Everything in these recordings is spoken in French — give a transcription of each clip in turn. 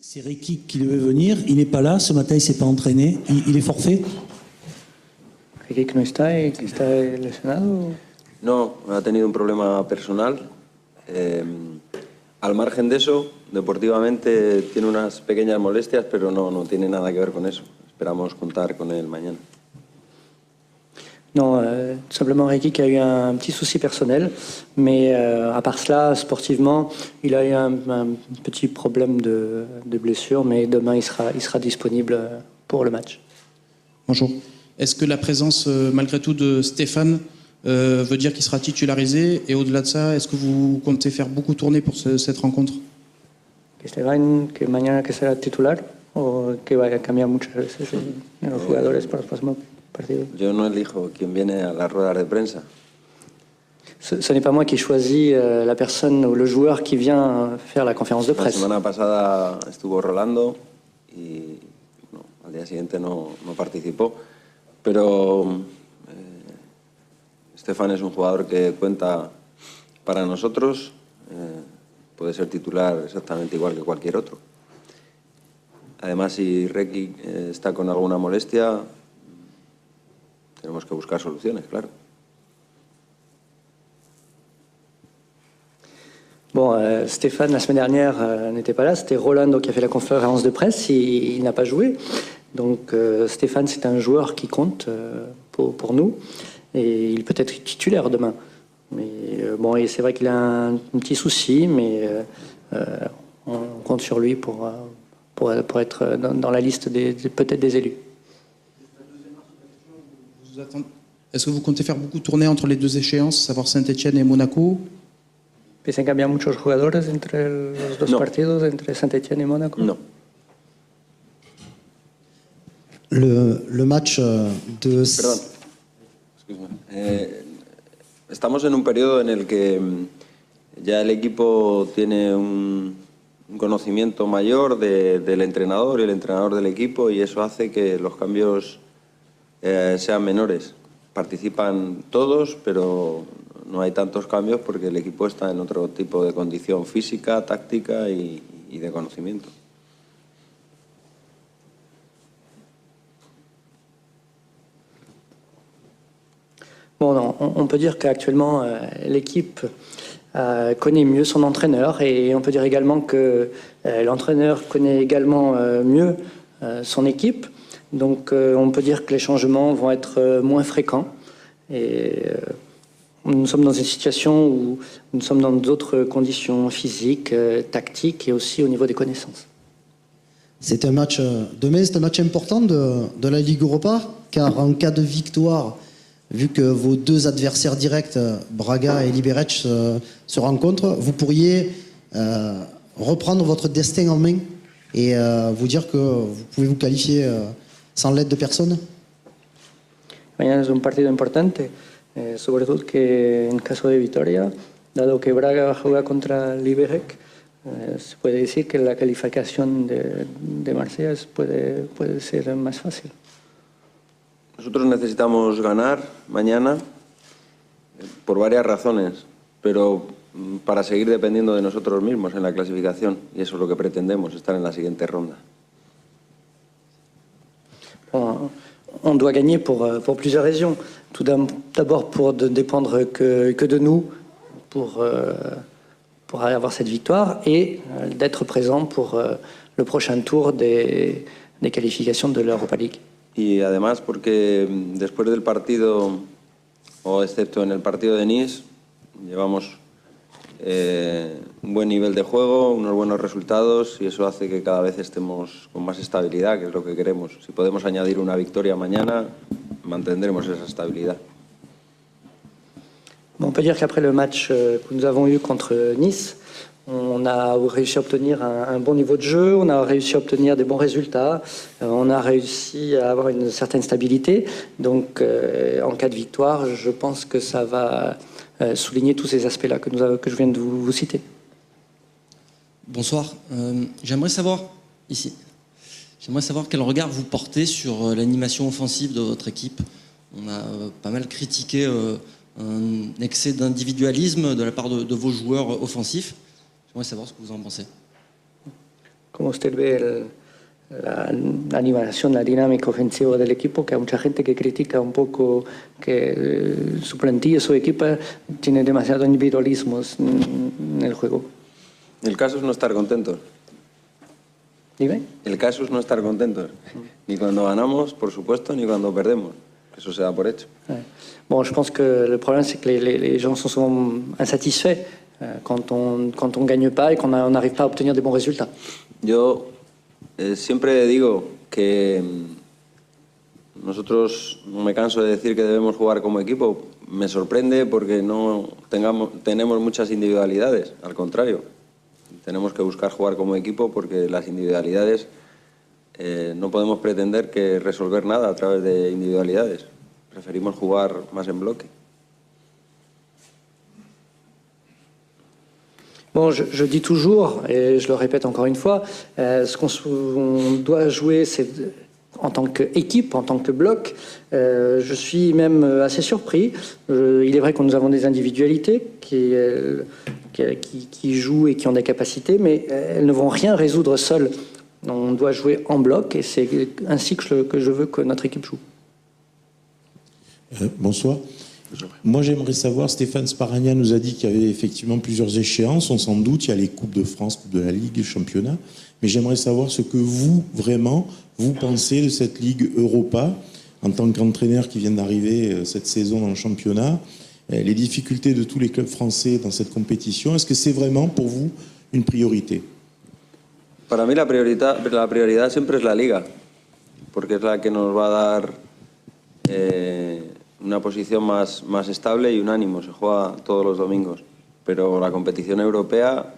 C'est Rekic qui devait venir, il n'est pas là, ce matin il ne s'est pas entraîné, il est forfait? ¿Rekic no está y que está lesionado? No, ha tenido un problema personal. Al margen de eso, deportivamente tiene unas pequeñas molestias, pero no tiene nada que ver con eso. Esperamos contar con él mañana. Non, tout simplement Rekic a eu un petit souci personnel, mais à part cela, sportivement, il a eu un petit problème de blessure, mais demain il sera disponible pour le match. Bonjour. Est-ce que la présence, malgré tout, de Stéphane veut dire qu'il sera titularisé? Et au-delà de ça, est-ce que vous comptez faire beaucoup tourner pour cette rencontre? Que Esteban, que mañana que será titular, o que va a cambiar muchas veces en los jugadores para los próximos partidos. Yo no elijo quién viene a las ruedas de prensa. Ce n'est pas moi qui choisis la personne ou le joueur qui vient faire la conférence de La presse. semana pasada estuvo Rolando y no, al día siguiente no participó. Pero Estefan es un jugador que cuenta para nosotros. Puede ser titular exactamente igual que cualquier otro. Además, si Rekic está con alguna molestia, tenemos que buscar soluciones, claro. Bon, Stéphane, la semaine dernière, n'était pas là. C'était Rolando qui a fait la conférence de presse. Il n'a pas joué. Donc, Stéphane, c'est un joueur qui compte pour nous. Et il peut être titulaire demain. Mais bon, et c'est vrai qu'il a un petit souci, mais on compte sur lui pour être dans la liste peut-être des élus. Est-ce que vous comptez faire beaucoup tourner entre les deux échéances, savoir Saint-Etienne et Monaco? ¿Piensan cambiar muchos jugadores entre los dos partidos, entre Saint-Etienne y Mónaco? No. Le match de... Perdón. Estamos en un periodo en el que ya el equipo tiene un conocimiento mayor del entrenador y el entrenador del equipo, y eso hace que los cambios sean menores. Participan todos, pero no hay tantos cambios porque el equipo está en otro tipo de condición física, táctica y de conocimiento. Bon, non, on peut dire qu'actuellement, l'équipe connaît mieux son entraîneur, et on peut dire également que l'entraîneur connaît également mieux son équipe. Donc, on peut dire que les changements vont être moins fréquents. Et nous sommes dans une situation où nous sommes dans d'autres conditions physiques, tactiques et aussi au niveau des connaissances. C'est un match, demain, c'est un match important de la Ligue Europa, car en cas de victoire, vu que vos deux adversaires directs, Braga et Liberec, se rencontrent, vous pourriez reprendre votre destin en main et vous dire que vous pouvez vous qualifier sans l'aide de personne? Mañana es un partido importante, sobre todo que en caso de victoria, dado que Braga juega contra Liberec, se puede decir que la calificación de Marsella puede ser más fácil. Nosotros necesitamos ganar mañana por varias razones, pero para seguir dependiendo de nosotros mismos en la clasificación, y eso es lo que pretendemos, estar en la siguiente ronda. On doit gagner pour plusieurs raisons. Tout d'abord pour ne dépendre que de nous, pour avoir cette victoire, et d'être présent pour le prochain tour des qualifications de l'Europa League. Y además porque después del partido, o excepto en el partido de Nice, llevamos un buen nivel de juego, unos buenos resultados, y eso hace que cada vez estemos con más estabilidad, que es lo que queremos. Si podemos añadir una victoria mañana, mantendremos esa estabilidad. On peut dire qu'après le match que nous avons eu contre Nice, on a réussi à obtenir un bon niveau de jeu, on a réussi à obtenir des bons résultats, on a réussi à avoir une certaine stabilité. Donc, en cas de victoire, je pense que ça va souligner tous ces aspects-là que je viens de vous citer. Bonsoir. J'aimerais savoir quel regard vous portez sur l'animation offensive de votre équipe. On a pas mal critiqué un excès d'individualisme de la part de vos joueurs offensifs. J'aimerais savoir ce que vous en pensez. cómo usted ve la animación, la dinámica ofensiva del equipo, que hay mucha gente que critica un poco que su plantilla, su equipo tiene demasiado individualismos en el juego. El caso es no estar contentos. Dime. El caso es no estar contentos. Ni cuando ganamos, por supuesto, ni cuando perdemos. Eso se da por hecho. Ouais. Bon, je pense que le problème, c'est que les gens sont souvent insatisfaits quand on gagne pas et qu'on n'arrive pas à obtenir des bons résultats. Yo siempre digo que nosotros, no me canso de decir que debemos jugar como equipo. Me sorprende porque no tenemos muchas individualidades, al contrario. Tenemos que buscar jugar como equipo porque las individualidades no podemos pretender que resolver nada a través de individualidades. Preferimos jugar más en bloque. Bon, je dis toujours, et je le répète encore une fois, ce qu'on doit jouer, c'est en tant qu'équipe, en tant que bloc. Je suis même assez surpris. Il est vrai que nous avons des individualités qui jouent et qui ont des capacités, mais elles ne vont rien résoudre seules. On doit jouer en bloc et c'est ainsi que je veux que notre équipe joue. Bonsoir. Moi, j'aimerais savoir, Stéphane Sparagna nous a dit qu'il y avait effectivement plusieurs échéances. On s'en doute, il y a les Coupes de France, Coupe de la Ligue, Championnat. Mais j'aimerais savoir ce que vous, vraiment, vous pensez de cette Ligue Europa, en tant qu'entraîneur qui vient d'arriver cette saison dans le championnat, les difficultés de tous les clubs français dans cette compétition. Est-ce que c'est vraiment, pour vous, une priorité? Para mí la prioridad siempre es la Liga, porque es la que nos va a dar una posición más estable y un ánimo. Se juega todos los domingos. Pero la competición europea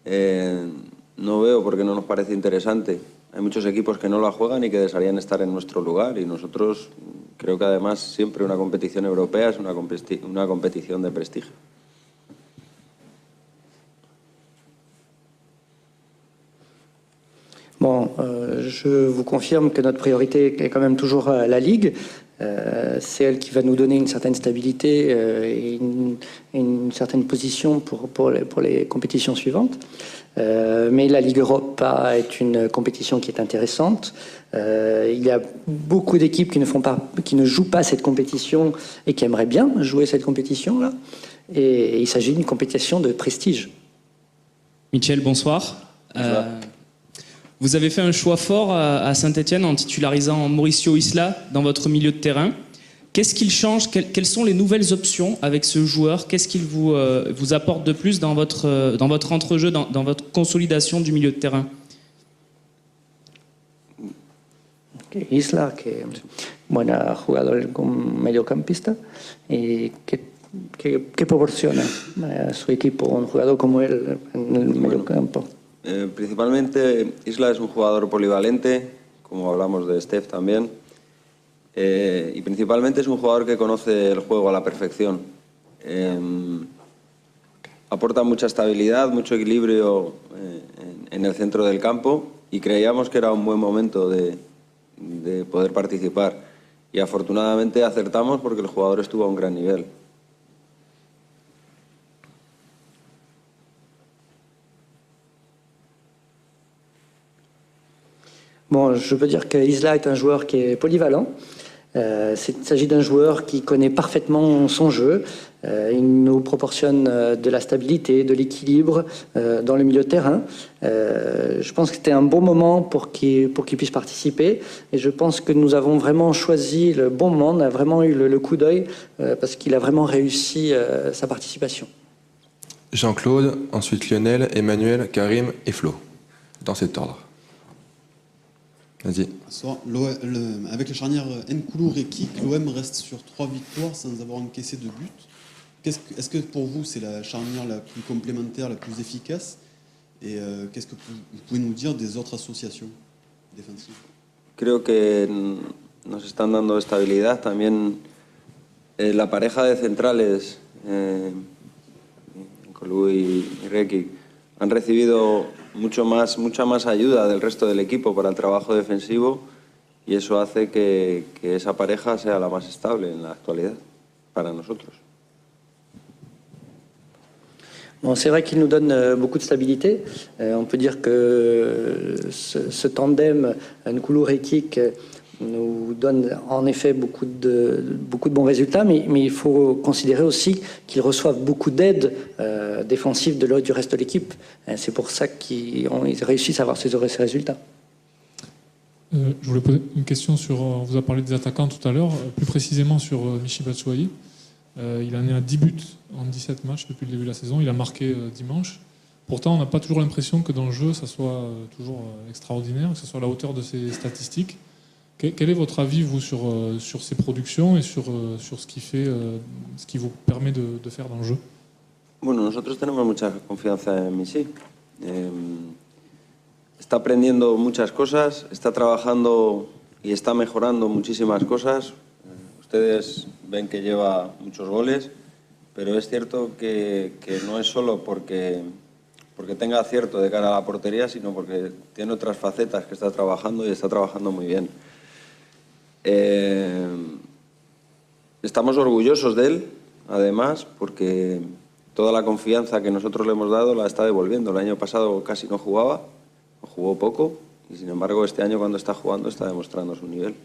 no veo por qué no nos parece interesante. Hay muchos equipos que no la juegan y que desearían estar en nuestro lugar. Y nosotros, creo que además siempre una competición europea es una competición de prestigio. Bon, je vous confirme que notre priorité est quand même toujours la Ligue. C'est elle qui va nous donner une certaine stabilité et une certaine position pour les compétitions suivantes. Mais la Ligue Europa est une compétition qui est intéressante. Il y a beaucoup d'équipes qui ne jouent pas cette compétition et qui aimeraient bien jouer cette compétition-là. Et il s'agit d'une compétition de prestige. Michel, bonsoir. Vous avez fait un choix fort à Saint-Etienne en titularisant Mauricio Isla dans votre milieu de terrain. Qu'est-ce qu'il change? Quelles sont les nouvelles options avec ce joueur? Qu'est-ce qu'il vous apporte de plus dans votre entrejeu, dans votre consolidation du milieu de terrain? Isla, que es buen jugador como mediocampista, y ¿qué proporciona a su equipo un jugador como él en el mediocampo? Principalmente Isla es un jugador polivalente, como hablamos de Steph también, y principalmente es un jugador que conoce el juego a la perfección. Aporta mucha estabilidad, mucho equilibrio en el centro del campo y creíamos que era un buen momento de poder participar. Y afortunadamente acertamos porque el jugador estuvo a un gran nivel. Bon, je peux dire que Isla est un joueur qui est polyvalent. Il s'agit d'un joueur qui connaît parfaitement son jeu. Il nous proportionne de la stabilité, de l'équilibre dans le milieu de terrain. Je pense que c'était un bon moment pour qu'il puisse participer. Et je pense que nous avons vraiment choisi le bon moment. On a vraiment eu le coup d'œil parce qu'il a vraiment réussi sa participation. Jean-Claude, ensuite Lionel, Emmanuel, Karim et Flo, dans cet ordre. Vas-y. Avec la charnière Nkoulou-Rekik, l'OM reste sur 3 victoires sans avoir encaissé de but. Est-ce que pour vous c'est la charnière la plus complémentaire, la plus efficace? Et qu'est-ce que vous pouvez nous dire des autres associations défensives? Creo que nos están dando estabilidad. También la pareja de centrales, Nkoulou y Rekik, han recibido mucha más ayuda del resto del equipo para el trabajo defensivo y eso hace que esa pareja sea la más estable en la actualidad para nosotros. Bon, c'est vrai qu'il nous donne beaucoup de stabilité. On peut dire que ce tandem Nkoulou-Rekik nous donne en effet beaucoup de bons résultats, mais il faut considérer aussi qu'ils reçoivent beaucoup d'aide défensive du reste de l'équipe. C'est pour ça qu'ils réussissent à avoir ces résultats. Je voulais poser une question sur, on vous a parlé des attaquants tout à l'heure, plus précisément sur Michy Batshuayi. Il en est à 10 buts en 17 matchs depuis le début de la saison. Il a marqué dimanche. Pourtant, on n'a pas toujours l'impression que dans le jeu, ça soit toujours extraordinaire, que ce soit à la hauteur de ses statistiques. Quel est votre avis, vous, sur ses productions et sur ce qui vous permet de faire dans le jeu? Bueno, nosotros tenemos mucha confianza en Michy. Está aprendiendo muchas cosas, está trabajando y está mejorando muchísimas cosas. Ustedes ven que lleva muchos goles, pero es cierto que no es solo porque tenga acierto de cara a la portería, sino porque tiene otras facetas que está trabajando y está trabajando muy bien. Estamos orgullosos de él, además, porque toda la confianza que nosotros le hemos dado la está devolviendo. El año pasado casi no jugaba, o jugó poco, y sin embargo este año cuando está jugando está demostrando su nivel.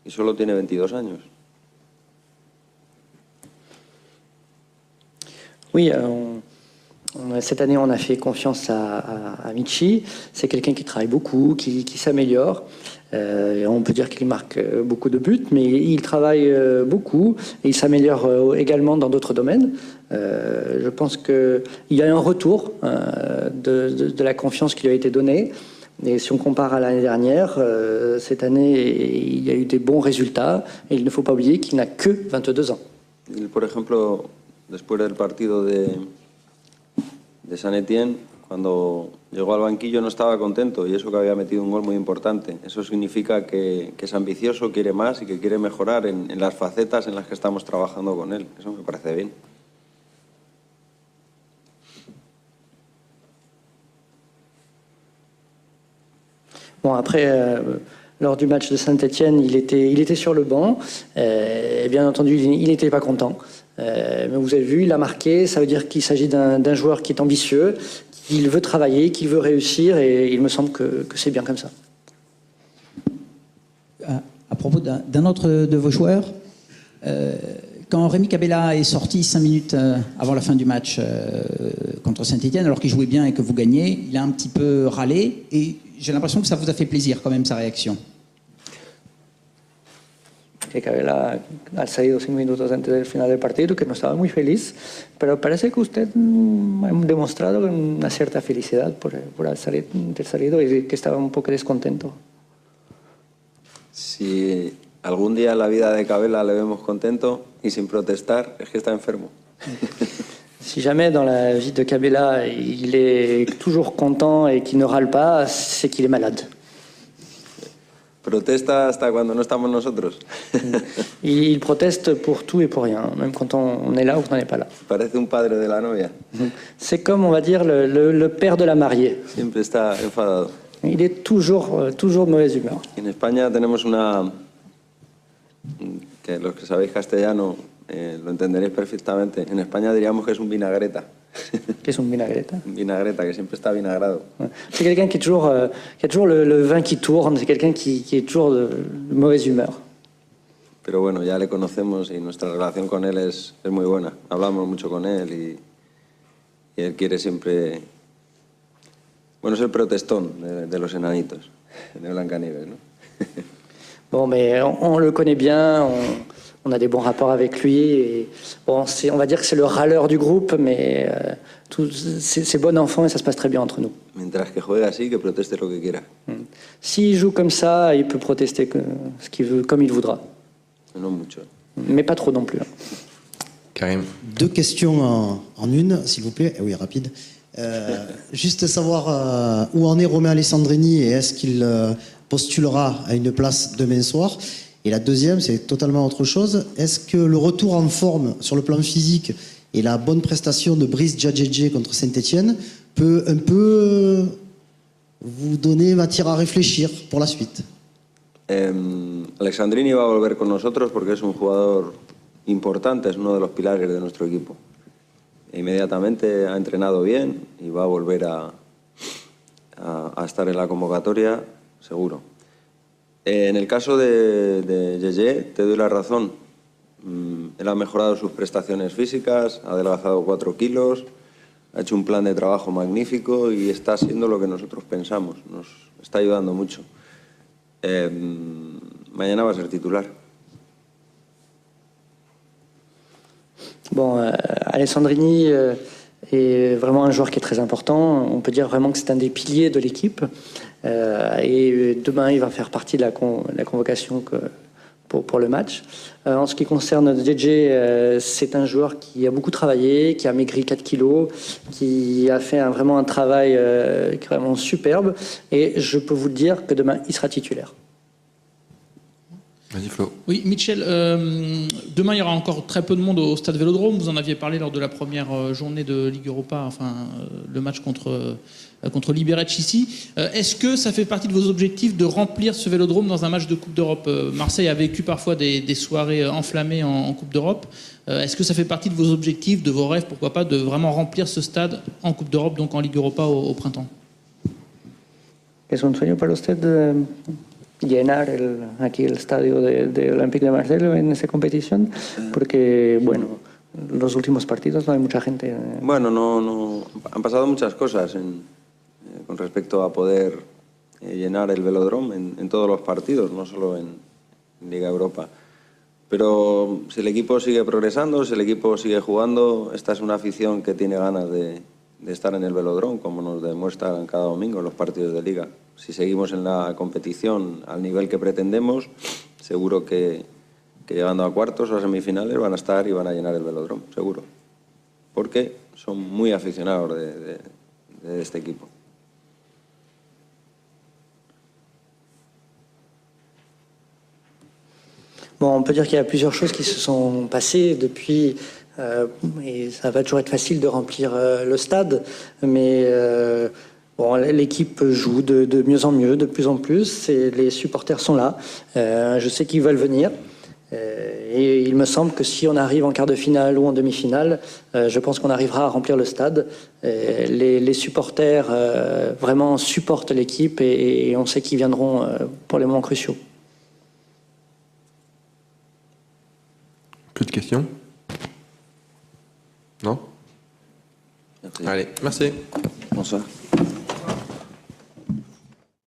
Y solo tiene 22 años. Oui, cette année, on a fait confiance à Michy. C'est quelqu'un qui travaille beaucoup, qui s'améliore. On peut dire qu'il marque beaucoup de buts, mais il travaille beaucoup et il s'améliore également dans d'autres domaines. Je pense qu'il y a un retour de la confiance qui lui a été donnée. Et si on compare à l'année dernière, cette année, il y a eu des bons résultats. Et il ne faut pas oublier qu'il n'a que 22 ans. Por ejemplo, después del partido de Saint-Étienne, cuando llegó al banquillo no estaba contento, y eso que había metido un gol muy importante. Eso significa que es ambicioso, quiere más y que quiere mejorar en las facetas en las que estamos trabajando con él. Eso me parece bien. Bon, après, lors du match de Saint-Étienne, il était sur le banc. Et bien entendu, il n'était pas content. Mais vous avez vu, il a marqué. Ça veut dire qu'il s'agit d'un joueur qui est ambitieux, qu'il veut travailler, qu'il veut réussir. Et il me semble que c'est bien comme ça. À propos d'un autre de vos joueurs, quand Rémi Cabella est sorti 5 minutes avant la fin du match contre Saint-Étienne, alors qu'il jouait bien et que vous gagnez, il a un petit peu râlé. Et j'ai l'impression que ça vous a fait plaisir quand même, sa réaction. Que Cabella ha salido 5 minutos antes del final del partido, que no estaba muy feliz, pero parece que usted ha demostrado una cierta felicidad por haber salido y que estaba un poco descontento. Si algún día en la vida de Cabella le vemos contento y sin protestar, es que está enfermo. Si jamais dans la vie de Cabella, il est toujours content et qu'il ne râle pas, c'est qu'il est malade. Protesta hasta cuando no estamos nosotros. Il proteste pour tout et pour rien, même quand on est là ou quand on n'est pas là. Parece un padre de la novia. C'est comme, on va dire, le père de la mariée. Siempre está enfadado. Il est toujours de mauvaise humeur. En España tenemos una... que los que sabéis castellano lo entenderéis perfectamente. En España diríamos que es un vinagreta. ¿Qué es un vinagreta? Un vinagreta, que siempre está vinagrado. C'est quelqu'un qui a toujours le vin qui tourne, c'est quelqu'un qui est toujours de mauvaise humeur. Pero bueno, ya le conocemos y nuestra relación con él es muy buena. Hablamos mucho con él y él quiere siempre... Bueno, es el protestón de los enanitos, de Blancanieves, ¿no? Bon, mais on le connaît bien, on a des bons rapports avec lui. Et bon, on va dire que c'est le râleur du groupe, mais c'est bon enfant et ça se passe très bien entre nous. Mientras que juegue así, que proteste lo que quiera. S'il joue comme ça, il peut protester ce qu'il veut, comme il voudra. No mucho. Mais pas trop non plus. Karim. 2 questions en une, s'il vous plaît. Oui, rapide. Juste savoir où en est Romain Alessandrini et est-ce qu'il postulera à une place demain soir. Et la deuxième, c'est totalement autre chose. Est-ce que le retour en forme sur le plan physique et la bonne prestation de Brice Djadjedje contre Saint-Étienne peut un peu vous donner matière à réfléchir pour la suite? Alessandrini va a volver con nosotros porque es un jugador importante, es uno de los pilares de nuestro equipo. Inmediatamente ha entrenado bien y va a volver a estar en la convocatoria, seguro. En el caso de Yeye, te doy la razón. Él ha mejorado sus prestaciones físicas, ha adelgazado 4 kilos, ha hecho un plan de trabajo magnífico y está haciendo lo que nosotros pensamos. Nos está ayudando mucho. Mañana va a ser titular. Bon, Alessandrini est vraiment un joueur qui est très important. On peut dire vraiment que c'est un des piliers de l'équipe. Et demain, il va faire partie de la convocation pour le match. En ce qui concerne JJ, c'est un joueur qui a beaucoup travaillé, qui a maigri 4 kilos, qui a fait vraiment un travail vraiment superbe. Et je peux vous dire que demain, il sera titulaire. Vas-y Flo. Oui, Mitchell, demain il y aura encore très peu de monde au Stade Vélodrome. Vous en aviez parlé lors de la première journée de Ligue Europa, enfin le match contre Liberec ici. Est-ce que ça fait partie de vos objectifs de remplir ce Vélodrome dans un match de Coupe d'Europe? Marseille a vécu parfois des soirées enflammées en Coupe d'Europe. Est-ce que ça fait partie de vos objectifs, de vos rêves, pourquoi pas, de vraiment remplir ce stade en Coupe d'Europe, donc en Ligue Europa au printemps? ¿Es un sueño para usted llenar aquí el estadio de Olympique de Marsella en esa competición? Porque, bueno, los últimos partidos no hay mucha gente. Bueno, no han pasado muchas cosas con respecto a poder llenar el Velodrome en todos los partidos, no solo en Liga Europa. Pero si el equipo sigue progresando, si el equipo sigue jugando, esta es una afición que tiene ganas de estar en el Velodrome, como nos demuestran cada domingo en los partidos de Liga. Si seguimos en la competición al nivel que pretendemos, seguro que llegando a cuartos o a semifinales van a estar y van a llenar el Velodrome, seguro. Porque son muy aficionados de este equipo. Bon, on peut dire qu'il y a plusieurs choses qui se sont passées depuis, et ça va toujours être facile de remplir le stade, mais bon, l'équipe joue de mieux en mieux, de plus en plus, et les supporters sont là. Je sais qu'ils veulent venir, et il me semble que si on arrive en quart de finale ou en demi-finale, je pense qu'on arrivera à remplir le stade. Les supporters vraiment supportent l'équipe, et on sait qu'ils viendront pour les moments cruciaux. Plus de questions? Non? Merci. Allez, merci. Bonsoir.